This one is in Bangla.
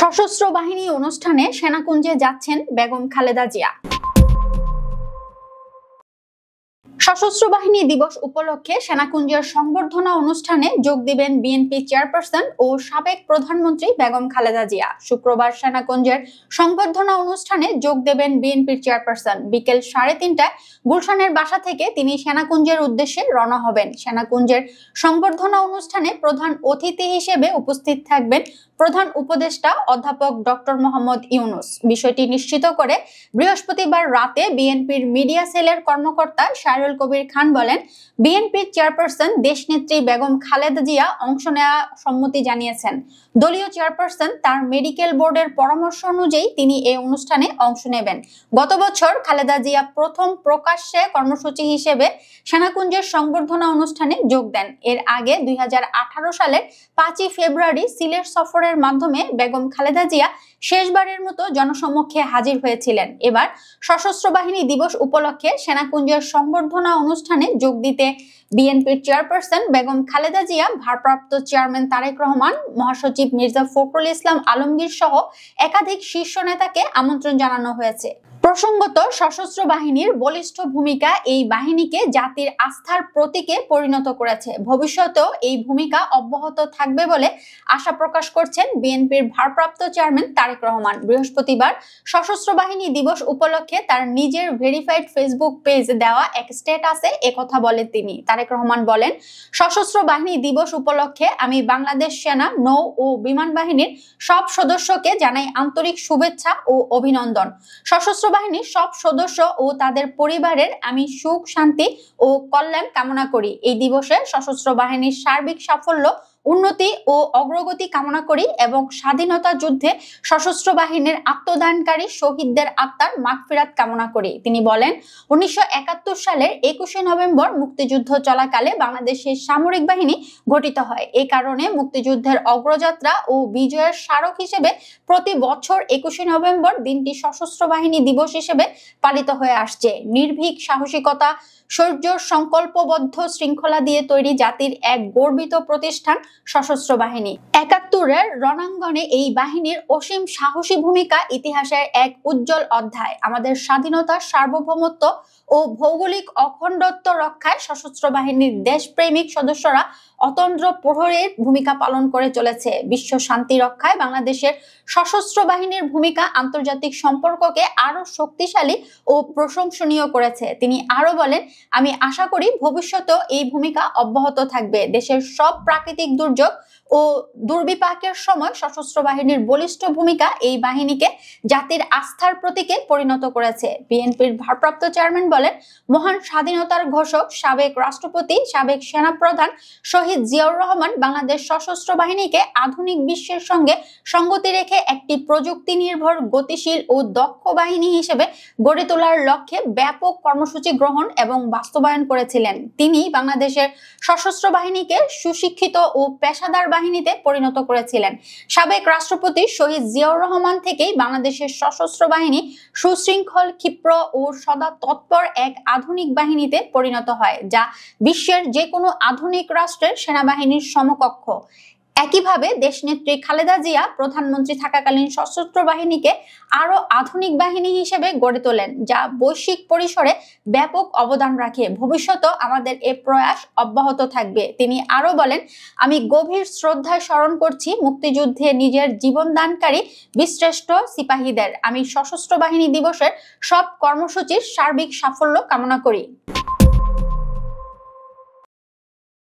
সশস্ত্র বাহিনী অনুষ্ঠানে সেনাকুঞ্জে যাচ্ছেন বেগম খালেদা জিয়া। সশস্ত্র বাহিনী দিবস উপলক্ষে সেনাকুঞ্জের সংবর্ধনা অনুষ্ঠানে যোগ দিবেন বিএনপি চেয়ারপারসন ও সাবেক প্রধানমন্ত্রী বেগম খালেদা জিয়া। শুক্রবার সেনাকুঞ্জের সংবর্ধনা অনুষ্ঠানে যোগ দেবেন বিএনপির চেয়ারপারসন। বিকেল 3:30টায় গুলশানের বাসা থেকে তিনি সেনাকুঞ্জের উদ্দেশ্যে রওনা হবেন। সেনাকুঞ্জের সংবর্ধনা অনুষ্ঠানে প্রধান অতিথি হিসেবে উপস্থিত থাকবেন প্রধান উপদেষ্টা অধ্যাপক ডক্টর মোহাম্মদ ইউনুস। বিষয়টি নিশ্চিত করে বৃহস্পতিবার রাতে বিএনপির মিডিয়া সেলের কর্মকর্তা শাহরুল কবির খান বলেন, বিএনপির চেয়ারপারসন দেশনেত্রী বেগম খালেদা জিয়া অংশ নেওয়া সম্মতি জানিয়েছেন। দলীয় চেয়ারপারসন তার মেডিকেল বোর্ডের পরামর্শ অনুযায়ী তিনি এই অনুষ্ঠানে অংশ নেবেন। গত বছর খালেদা জিয়া প্রথম প্রকাশ্যে কর্মসূচি হিসেবে সেনাকুঞ্জের সংবর্ধনা অনুষ্ঠানে যোগ দেন। এর আগে 2018 সালের 5ই ফেব্রুয়ারি সিলেট সফরের মাধ্যমে বেগম খালেদা জিয়া শেষবারের মতো জনসমক্ষে হাজির হয়েছিলেন। এবার সশস্ত্র বাহিনী দিবস উপলক্ষে সেনাকুঞ্জের সংবর্ধনা অনুষ্ঠানে যোগ দিতে বিএনপির চেয়ারপারসন বেগম খালেদা জিয়া, ভারপ্রাপ্ত চেয়ারম্যান তারেক রহমান, মহাসচিব মির্জা ফখরুল ইসলাম আলমগীর সহ একাধিক শীর্ষ নেতাকে আমন্ত্রণ জানানো হয়েছে। প্রসঙ্গত, সশস্ত্র বাহিনীর বলিষ্ঠ ভূমিকা এই বাহিনীকে জাতির আস্থার প্রতীকে পরিণত করেছে। ভবিষ্যতেও এই ভূমিকা অব্যাহত থাকবে বলে আশা প্রকাশ করছেন বিএনপির ভারপ্রাপ্ত চেয়ারম্যান তারেক রহমান। বৃহস্পতিবার সশস্ত্র বাহিনী দিবস উপলক্ষে তার নিজের ভেরিফাইড ফেসবুক পেজ দেওয়া এক স্ট্যাটাসে একথা বলেন তিনি। তারেক রহমান বলেন, সশস্ত্র বাহিনী দিবস উপলক্ষে আমি বাংলাদেশ সেনা, নৌ ও বিমান বাহিনীর সব সদস্যকে জানাই আন্তরিক শুভেচ্ছা ও অভিনন্দন। সশস্ত্র বাহিনীর সব সদস্য ও তাদের পরিবারের আমি সুখ, শান্তি ও কল্যাণ কামনা করি। এই দিবসে সশস্ত্র বাহিনীর সার্বিক সাফল্য, উন্নতি ও অগ্রগতি কামনা করি এবং স্বাধীনতা যুদ্ধে সশস্ত্র বাহিনীর আত্মদানকারী শহীদদের আত্মার মাগফিরাত কামনা করি। তিনি বলেন, 1971 সালের 21শে নভেম্বর মুক্তিযুদ্ধ চলাকালে বাংলাদেশের সামরিক বাহিনী গঠিত হয়। এই কারণে মুক্তিযুদ্ধের অগ্রযাত্রা ও বিজয়ের স্মারক হিসেবে প্রতি বছর 21শে নভেম্বর দিনটি সশস্ত্র বাহিনী দিবস হিসেবে পালিত হয়ে আসছে। নির্ভীক সাহসিকতা, শৌর্য, সংকল্পবদ্ধ শৃঙ্খলা দিয়ে তৈরি জাতির এক গর্বিত প্রতিষ্ঠান সশস্ত্র বাহিনী। 71-এর রণাঙ্গনে এই বাহিনীর অসীম সাহসী ভূমিকা ইতিহাসের এক উজ্জ্বল অধ্যায়। আমাদের স্বাধীনতা, সার্বভৌমত্ব ও ভৌগোলিক অখণ্ডত্ব রক্ষায় সশস্ত্র বাহিনীর দেশপ্রেমিক সদস্যরা অতন্দ্র প্রহরীর ভূমিকা পালন করে চলেছে। বিশ্ব শান্তি রক্ষায় বাংলাদেশের সশস্ত্র বাহিনীর ভূমিকা আন্তর্জাতিক সম্পর্ককে আরো শক্তিশালী ও প্রশংসনীয় করেছে। তিনি আরো বলেন, আমি আশা করি ভবিষ্যতেও এই ভূমিকা অব্যাহত থাকবে। দেশের সব প্রাকৃতিক দুর্যোগ ও দুর্বিপাকের সময় সশস্ত্র বাহিনীর বলিষ্ঠ ভূমিকা এই বাহিনীকে জাতির আস্থার প্রতীকে পরিণত করেছে। বিএনপির ভারপ্রাপ্ত চেয়ারম্যান বলেন, মহান স্বাধীনতার ঘোষক সাবেক রাষ্ট্রপতি, সাবেক সেনাপ্রধান শহীদ জিয়াউর রহমান বাংলাদেশ সশস্ত্র বাহিনীকে আধুনিক বিশ্বের সঙ্গে সঙ্গতি রেখে একটি প্রযুক্তি নির্ভর, গতিশীল ও দক্ষ বাহিনী হিসেবে গড়ে তোলার লক্ষ্যে ব্যাপক কর্মসূচি গ্রহণ এবং বাস্তবায়ন করেছিলেন। তিনি বাংলাদেশের সশস্ত্র বাহিনীকে সুশিক্ষিত ও পেশাদার বাহিনীতে পরিণত করেছিলেন। সাবেক রাষ্ট্রপতি শহীদ জিয়াউর রহমান থেকেই বাংলাদেশের সশস্ত্র বাহিনী সুশৃঙ্খল, ক্ষিপ্র ও সদা তৎপর এক আধুনিক বাহিনীতে পরিণত হয়, যা বিশ্বের যে কোনো আধুনিক রাষ্ট্রের সেনাবাহিনীর সমকক্ষ। একইভাবে দেশনেত্রী খালেদা জিয়া প্রধানমন্ত্রী থাকাকালীন সশস্ত্র বাহিনীকে আরো আধুনিক বাহিনী হিসেবে গড়ে তোলেন, যা বৈশ্বিক পরিসরে ব্যাপক অবদান রাখে। ভবিষ্যতেও আমাদের এ প্রয়াস অব্যাহত থাকবে। তিনি আরো বলেন, আমি গভীর শ্রদ্ধায় স্মরণ করছি মুক্তিযুদ্ধে নিজের জীবনদানকারী বীরশ্রেষ্ঠ সিপাহীদের। আমি সশস্ত্র বাহিনী দিবসের সব কর্মসূচির সার্বিক সাফল্য কামনা করি।